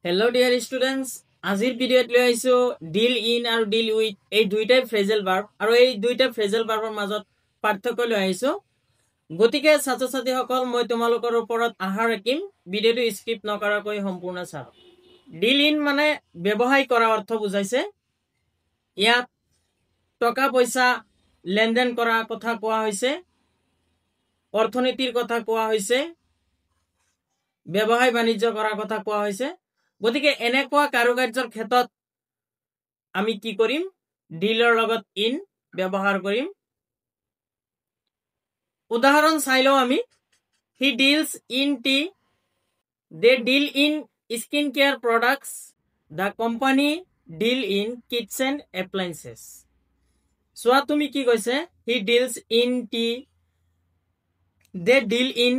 Hello dear students, আজিৰ ভিডিঅ'ত লৈ আহিছো ডিল ইন আৰু ডিল উইথ এই দুইটাই ফ্ৰেজেল ভাৰ্ব আৰু এই দুইটা ফ্ৰেজেল ভাৰ্বৰ মাজত পাৰ্থক্য লৈ আহিছো। গতিকে ছাত্ৰ ছাত্ৰীসকল মই তোমালোকৰ ওপৰত আশা ৰাখিম ভিডিঅ'টো স্কিপ নকৰাকৈ সম্পূৰ্ণ চাওক। ডিল ইন মানে ব্যৱসায় কৰা অৰ্থ বুজাইছে। ইয়াত টকা পইচা লেনদেন কৰা কথা কোৱা হৈছে, অৰ্থনীতিৰ কথা কোৱা হৈছে, ব্যৱসায় বাণিজ্য কৰাৰ কথা কোৱা হৈছে। গতিকে এনেকুৱা কাৰুকাৰ্যৰ ক্ষেত্ৰত আমি কি কৰিম? ডিলৰ লগত ইন ব্যৱহাৰ কৰিম। উদাহৰণ চাই লওঁ আমি। He deals in tea, they deal in skin care products, the company deal in kitchen appliances. চোৱা তুমি কি কৈছে? He deals in tea, they deal in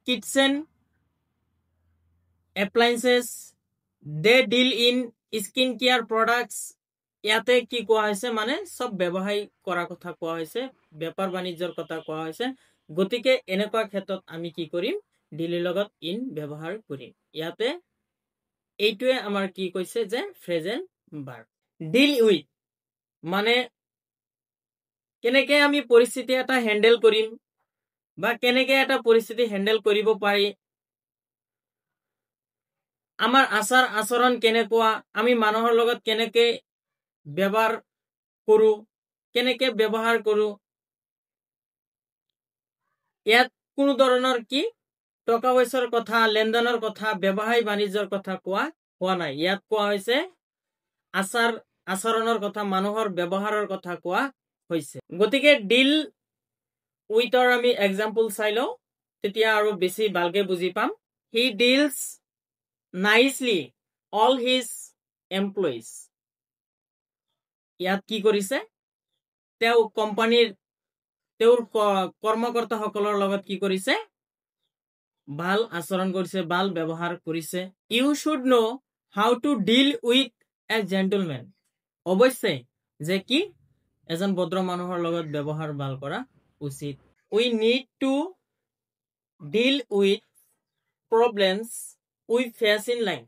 kitchen appliances, they deal in skin care products. ইয়াতে কি কোৱা হৈছে? মানে সব ব্যৱসায় কৰা কথা কোৱা হৈছে, বেপাৰ বাণিজ্যৰ কথা কোৱা হৈছে। গতিকে এনেকুৱা ক্ষেত্ৰত আমি কি কৰিম? ডিলৰ লগত ইন ব্যৱহাৰ কৰিম। ইয়াতে এইটোৱে আমাৰ কি কৈছে যে ফ্ৰেজেল ভাৰ্ব। ডিল উইথ মানে কেনেকে আমি পৰিস্থিতি এটা হ্যান্ডেল কৰিম বা কেনেকে এটা পৰিস্থিতি হ্যান্ডেল কৰিব পাৰি, আমাৰ আচাৰ আচৰণ কেনেকুৱা, আমি মানুহৰ লগত কেনেকে ব্যৱহাৰ কৰো, কেনেকে ব্যৱহাৰ কৰো। ইয়াত কোনো ধৰণৰ কি টকা পইচাৰ কথা, লেনদেনৰ কথা, ব্যৱসায় বাণিজ্যৰ কথা কোৱা হোৱা নাই। ইয়াত কোৱা হৈছে আচাৰ আচৰণৰ কথা, মানুহৰ ব্যৱহাৰৰ কথা কোৱা হৈছে। গতিকে ডিল উইথৰ আমি এক্সাম্পল চাই লওঁ, তেতিয়া আৰু বেছি ভালকে বুজি পাম। হি ডিলছ নাইচলি অল হিজ এমপ্লয়িজ। ইয়াত কি কৰিছে? তেওঁ কোম্পানীৰ তেওঁৰ কৰ্মকৰ্তাসকলৰ লগত কি কৰিছে? ভাল আচৰণ কৰিছে, ভাল ব্যৱহাৰ কৰিছে। You should know how to deal with a gentleman. অৱশ্যে যে কি এজন ভদ্ৰ মানুহৰ লগত ব্যৱহাৰ ভাল কৰা উচিত। We need to deal with problems we face in life.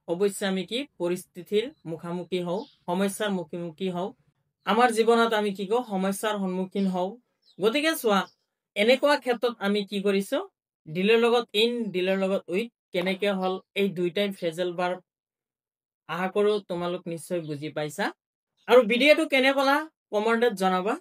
অৱশ্যে আমি কি পৰিস্থিতিৰ মুখামুখি হওঁ, সমস্যাৰ মুখামুখি হওঁ। আমাৰ জীৱনত আমি কি কওঁ? সমস্যাৰ সন্মুখীন হওঁ। গতিকে চোৱা এনেকুৱা ক্ষেত্ৰত আমি কি কৰিছো? ডিলৰ লগত ইন, ডিলৰ লগত উইথ কেনেকে হল এই দুইটাই ফ্ৰেজেল ভাৰ্ব। আশা কৰো তোমালোক নিশ্চয় বুজি পাইছা। আৰু ভিডিঅ'টো কেনে পালা কমেন্টত জনাবা।